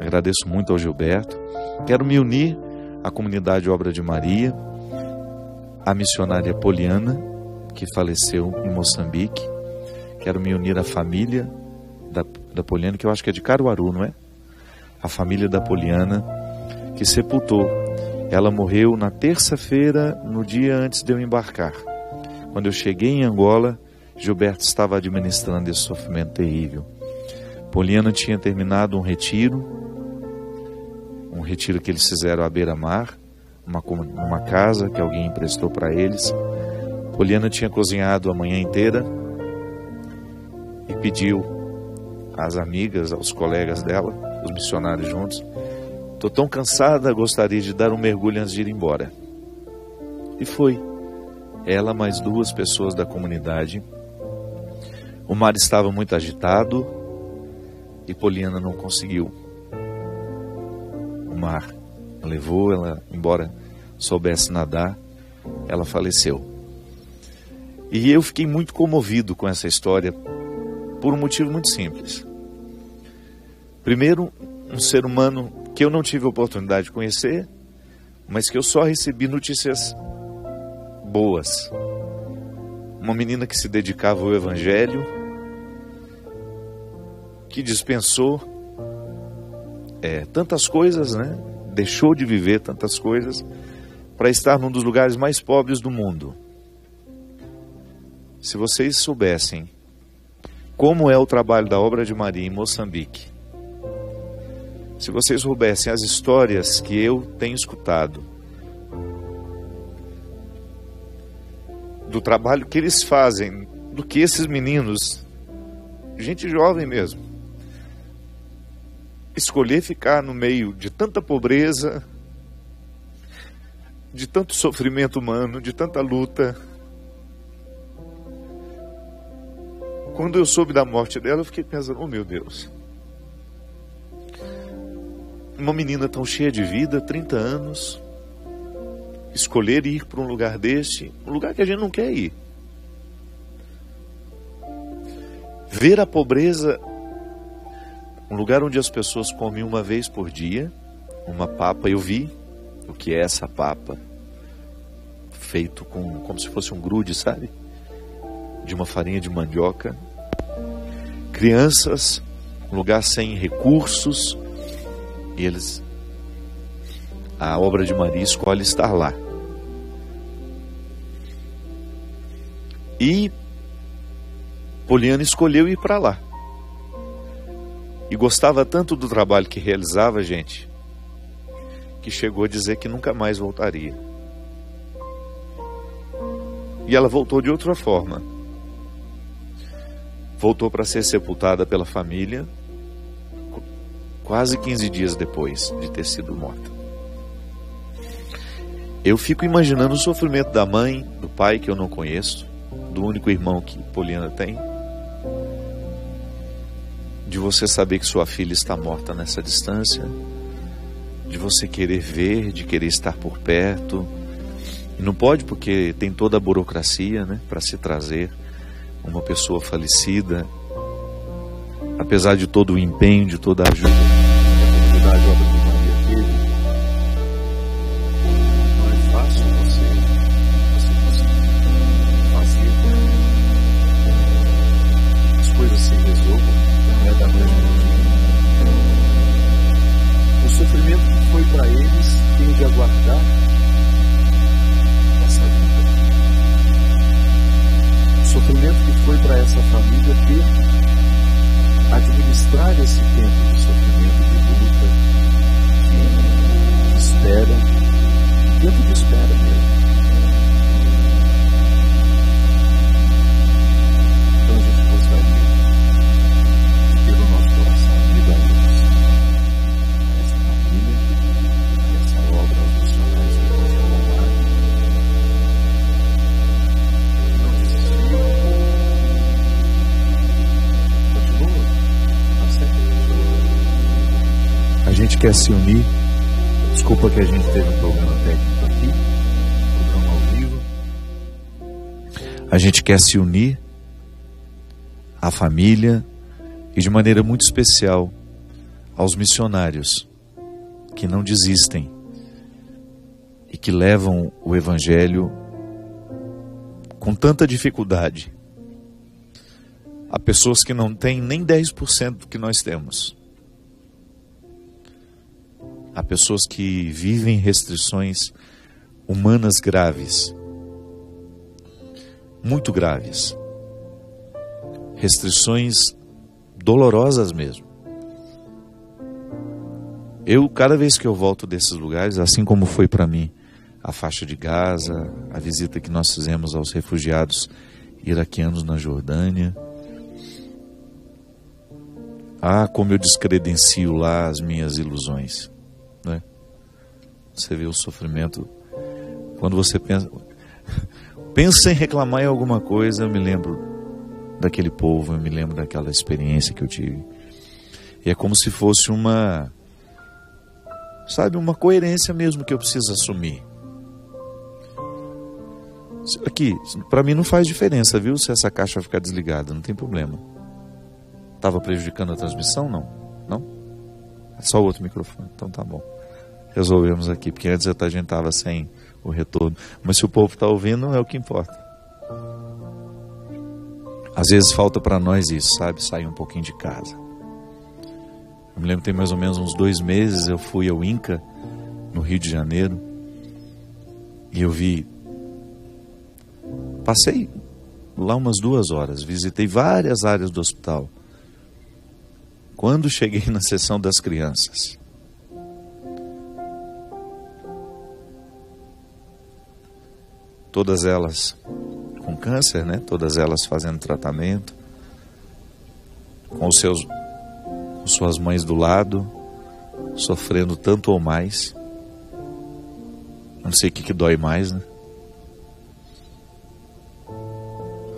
Agradeço muito ao Gilberto. Quero me unir à comunidade Obra de Maria, à missionária Poliana, que faleceu em Moçambique. Quero me unir à família da Poliana, que eu acho que é de Caruaru, não é? A família da Poliana, que sepultou. Ela morreu na terça-feira, no dia antes de eu embarcar. Quando eu cheguei em Angola, Gilberto estava administrando esse sofrimento terrível. Poliana tinha terminado um retiro que eles fizeram à beira-mar, uma casa que alguém emprestou para eles. Poliana tinha cozinhado a manhã inteira e pediu às amigas, aos colegas dela, os missionários juntos: estou tão cansada, gostaria de dar um mergulho antes de ir embora. E foi. Ela mais 2 pessoas da comunidade. O mar estava muito agitado e Poliana não conseguiu. O mar levou ela, embora soubesse nadar, ela faleceu. E eu fiquei muito comovido com essa história por um motivo muito simples. Primeiro, um ser humano que eu não tive a oportunidade de conhecer, mas que eu só recebi notícias boas. Uma menina que se dedicava ao Evangelho, que dispensou tantas coisas, né? Deixou de viver tantas coisas para estar num dos lugares mais pobres do mundo. Se vocês soubessem como é o trabalho da Obra de Maria em Moçambique, se vocês soubessem as histórias que eu tenho escutado, do trabalho que eles fazem, do que esses meninos, gente jovem mesmo, escolher ficar no meio de tanta pobreza, de tanto sofrimento humano, de tanta luta. Quando eu soube da morte dela, eu fiquei pensando: oh meu Deus, uma menina tão cheia de vida, 30 anos, escolher ir para um lugar deste, um lugar que a gente não quer ir. Ver a pobreza, um lugar onde as pessoas comem uma vez por dia, uma papa. Eu vi o que é essa papa, feito como se fosse um grude, sabe? De uma farinha de mandioca. Crianças, um lugar sem recursos, e a Obra de Maria escolhe estar lá. E Poliana escolheu ir para lá. E gostava tanto do trabalho que realizava, gente, que chegou a dizer que nunca mais voltaria. E ela voltou de outra forma. Voltou para ser sepultada pela família, quase 15 dias depois de ter sido morta. Eu fico imaginando o sofrimento da mãe, do pai que eu não conheço, do único irmão que Poliana tem, de você saber que sua filha está morta nessa distância, de você querer ver, de querer estar por perto. Não pode, porque tem toda a burocracia, né, para se trazer uma pessoa falecida, apesar de todo o empenho, de toda a ajuda que a comunidade Obra de Maria teve. Não é fácil você fazer as coisas se resolvam, não é da noite para o dia. O sofrimento que foi para eles tem de aguardar essa vida. O sofrimento que foi para essa família ter administrar esse tempo de sofrimento, de luta, de espera, tempo de espera mesmo. Então a gente gostaria de ter o nosso coração unido a eles, essa família, essa obra aos missionários que Deus tem dado. Não desistir, continua. A gente quer se unir. Desculpa que a gente teve um problema técnico aqui, programa ao vivo. A gente quer se unir à família e de maneira muito especial aos missionários que não desistem e que levam o Evangelho com tanta dificuldade a pessoas que não têm nem 10% do que nós temos. Há pessoas que vivem restrições humanas graves, muito graves, restrições dolorosas mesmo. Cada vez que eu volto desses lugares, assim como foi para mim a faixa de Gaza, a visita que nós fizemos aos refugiados iraquianos na Jordânia, como eu descredencio lá as minhas ilusões, né? Você vê o sofrimento. Quando você pensa em reclamar em alguma coisa, eu me lembro daquele povo, eu me lembro daquela experiência que eu tive. E é como se fosse uma coerência mesmo que eu preciso assumir. Aqui, para mim não faz diferença, viu? Se essa caixa ficar desligada, não tem problema. Estava prejudicando a transmissão? Não? É só o outro microfone, então tá bom. Resolvemos aqui, porque antes a gente estava sem o retorno. Mas se o povo está ouvindo, é o que importa. Às vezes falta para nós isso, sabe? Sair um pouquinho de casa. Eu me lembro que tem mais ou menos uns 2 meses eu fui ao INCA, no Rio de Janeiro, e eu passei lá umas 2 horas, visitei várias áreas do hospital. Quando cheguei na seção das crianças, todas elas com câncer, né? Todas elas fazendo tratamento, com suas mães do lado, sofrendo tanto ou mais. Não sei o que dói mais, né?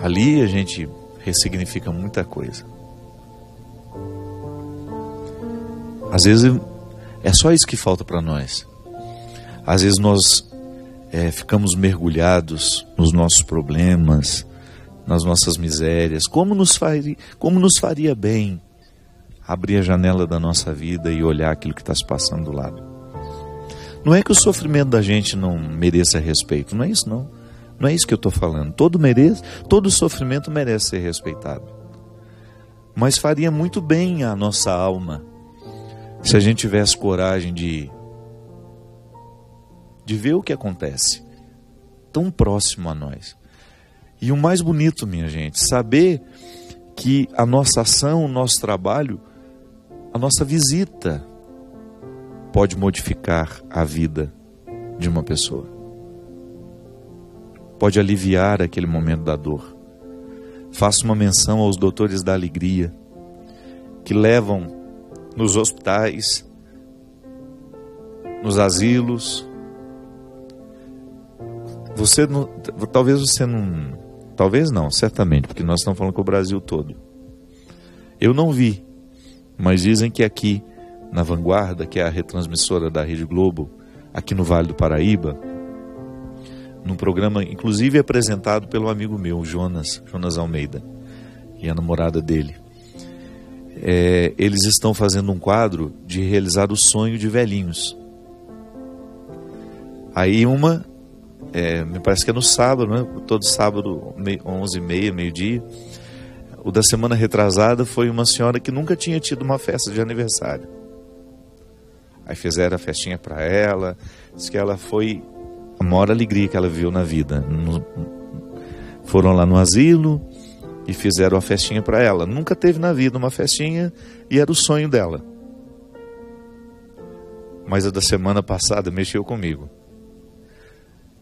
Ali a gente ressignifica muita coisa. Às vezes é só isso que falta para nós. Às vezes nós ficamos mergulhados nos nossos problemas, nas nossas misérias. Como nos faria bem abrir a janela da nossa vida e olhar aquilo que está se passando do lado. Não é que o sofrimento da gente não mereça respeito, não é isso não. Não é isso que eu estou falando. Todo sofrimento merece ser respeitado. Mas faria muito bem à nossa alma se a gente tivesse coragem de ver o que acontece tão próximo a nós. E o mais bonito, minha gente, saber que a nossa ação, o nosso trabalho, a nossa visita pode modificar a vida de uma pessoa. Pode aliviar aquele momento da dor. Faço uma menção aos doutores da alegria, que levam nos hospitais, nos asilos. Talvez não, certamente, porque nós estamos falando com o Brasil todo. Eu não vi, mas dizem que aqui na Vanguarda, que é a retransmissora da Rede Globo, aqui no Vale do Paraíba, num programa inclusive apresentado pelo amigo meu, Jonas Almeida, e a namorada dele. Eles estão fazendo um quadro de realizar o sonho de velhinhos. Aí me parece que é no sábado, né? Todo sábado, 11h30, meio-dia. O da semana retrasada foi uma senhora que nunca tinha tido uma festa de aniversário. Aí fizeram a festinha para ela. Diz que ela foi a maior alegria que ela viveu na vida. Foram lá no asilo e fizeram a festinha para ela. Nunca teve na vida uma festinha e era o sonho dela. Mas a da semana passada mexeu comigo.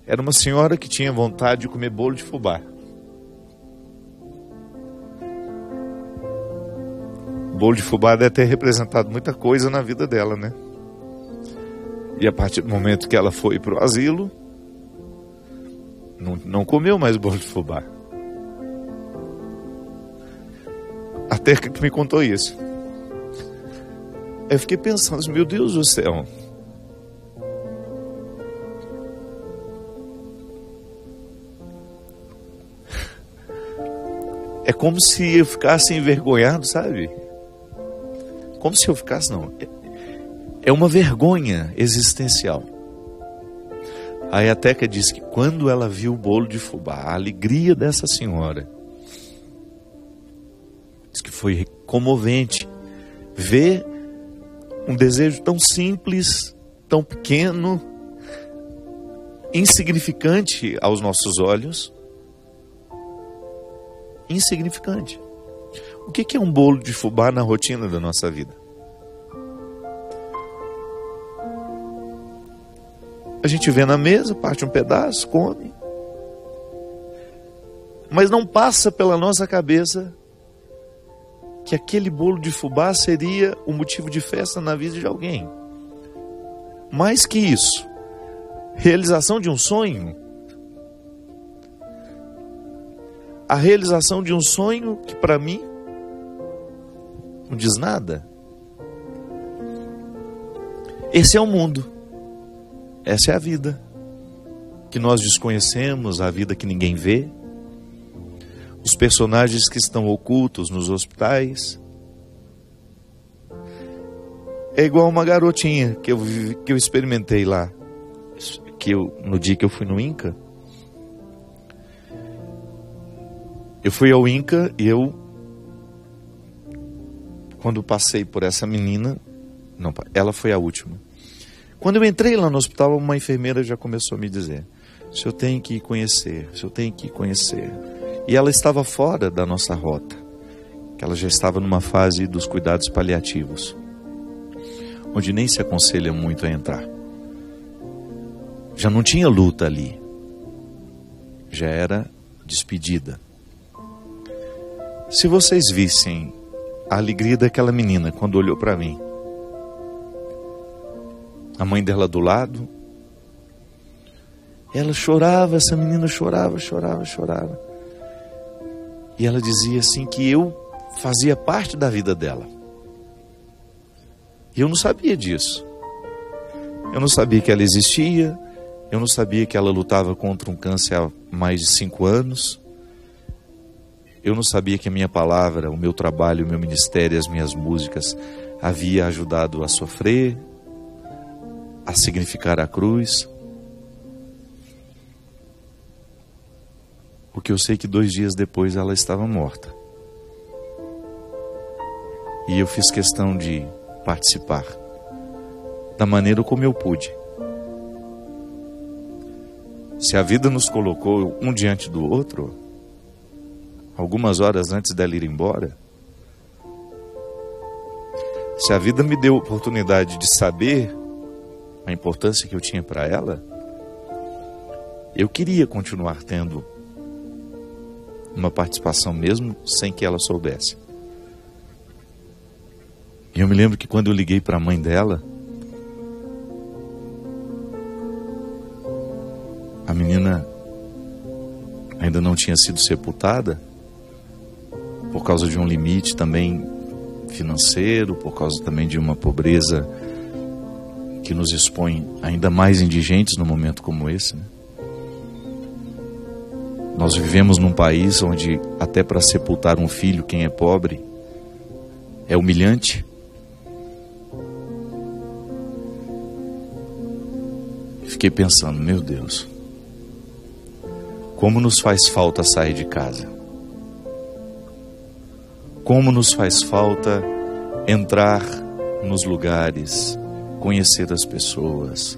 Era uma senhora que tinha vontade de comer bolo de fubá. O bolo de fubá deve ter representado muita coisa na vida dela, né? E a partir do momento que ela foi para o asilo, não comeu mais bolo de fubá. Até que me contou isso. Eu fiquei pensando, meu Deus do céu. É como se eu ficasse envergonhado, sabe? Como se eu ficasse, não. É uma vergonha existencial. Aí a Teca diz que quando ela viu o bolo de fubá, a alegria dessa senhora, diz que foi comovente ver um desejo tão simples, tão pequeno, insignificante aos nossos olhos. Insignificante. O que é um bolo de fubá na rotina da nossa vida? A gente vê na mesa, parte um pedaço, come. Mas não passa pela nossa cabeça que aquele bolo de fubá seria um motivo de festa na vida de alguém. Mais que isso, realização de um sonho. A realização de um sonho que para mim não diz nada. Esse é o mundo. Essa é a vida que nós desconhecemos, a vida que ninguém vê. Os personagens que estão ocultos nos hospitais. É igual uma garotinha que eu experimentei lá, no dia que eu fui no INCA. Eu fui ao INCA e quando passei por essa menina, não, ela foi a última. Quando eu entrei lá no hospital, uma enfermeira já começou a me dizer: o senhor tem que conhecer, o senhor tem que conhecer. E ela estava fora da nossa rota, que ela já estava numa fase dos cuidados paliativos, onde nem se aconselha muito a entrar. Já não tinha luta ali, já era despedida. Se vocês vissem a alegria daquela menina quando olhou para mim, a mãe dela do lado, ela chorava, essa menina chorava. E ela dizia assim que eu fazia parte da vida dela. E eu não sabia disso. Eu não sabia que ela existia, eu não sabia que ela lutava contra um câncer há mais de 5 anos. Eu não sabia que a minha palavra, o meu trabalho, o meu ministério, as minhas músicas havia ajudado a sofrer, a significar a cruz. Porque eu sei que 2 dias depois ela estava morta. E eu fiz questão de participar da maneira como eu pude. Se a vida nos colocou um diante do outro, algumas horas antes dela ir embora, se a vida me deu a oportunidade de saber a importância que eu tinha para ela, eu queria continuar tendo uma participação mesmo sem que ela soubesse. E eu me lembro que quando eu liguei para a mãe dela, a menina ainda não tinha sido sepultada, por causa de um limite também financeiro, por causa também de uma pobreza que nos expõe ainda mais indigentes num momento como esse, né? Nós vivemos num país onde até para sepultar um filho, quem é pobre, é humilhante. Fiquei pensando, meu Deus, como nos faz falta sair de casa. Como nos faz falta entrar nos lugares, conhecer as pessoas,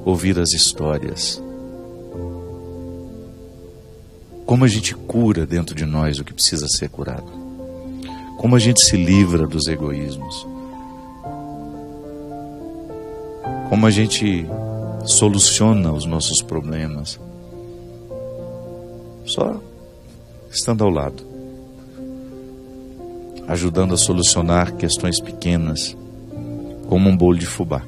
ouvir as histórias. Como a gente cura dentro de nós o que precisa ser curado. Como a gente se livra dos egoísmos. Como a gente soluciona os nossos problemas. Só estando ao lado. Ajudando a solucionar questões pequenas, como um bolo de fubá.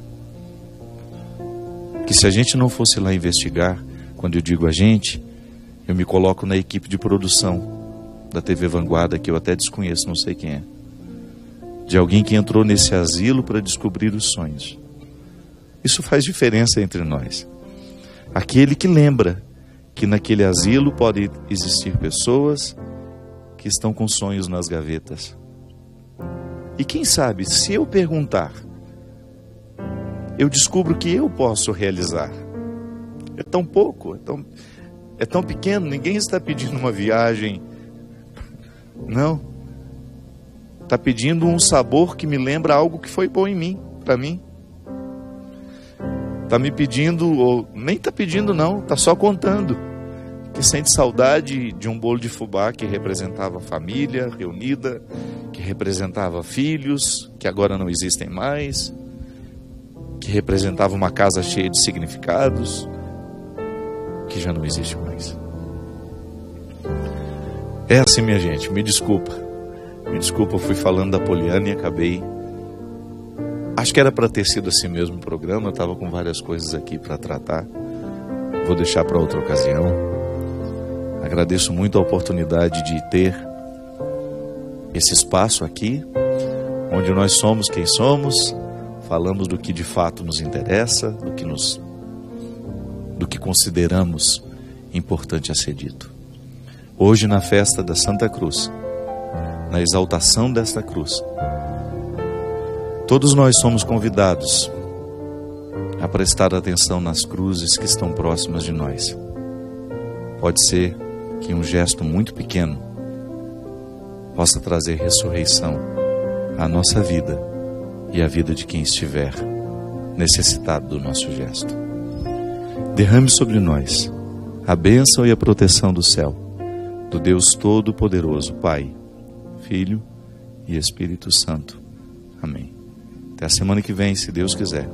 Que se a gente não fosse lá investigar, quando eu digo a gente, eu me coloco na equipe de produção da TV Vanguarda, que eu até desconheço, não sei quem é. De alguém que entrou nesse asilo para descobrir os sonhos. Isso faz diferença entre nós. Aquele que lembra que naquele asilo pode existir pessoas que estão com sonhos nas gavetas. E quem sabe, se eu perguntar, eu descubro que eu posso realizar. É tão pouco, é tão pequeno, ninguém está pedindo uma viagem. Não. Está pedindo um sabor que me lembra algo que foi bom em mim, para mim. Está me pedindo, ou nem está pedindo não, está só contando. Que sente saudade de um bolo de fubá que representava a família reunida, que representava filhos, que agora não existem mais, que representava uma casa cheia de significados, que já não existe mais. É assim, minha gente, me desculpa, eu fui falando da Poliana e acabei... Acho que era para ter sido assim mesmo o programa, eu estava com várias coisas aqui para tratar, vou deixar para outra ocasião. Agradeço muito a oportunidade de ter esse espaço aqui, onde nós somos quem somos, falamos do que de fato nos interessa, do que consideramos importante a ser dito. Hoje, na festa da Santa Cruz, na exaltação desta cruz, todos nós somos convidados a prestar atenção nas cruzes que estão próximas de nós. Pode ser que um gesto muito pequeno possa trazer ressurreição à nossa vida e à vida de quem estiver necessitado do nosso gesto. Derrame sobre nós a bênção e a proteção do céu, do Deus Todo-Poderoso, Pai, Filho e Espírito Santo. Amém. Até a semana que vem, se Deus quiser.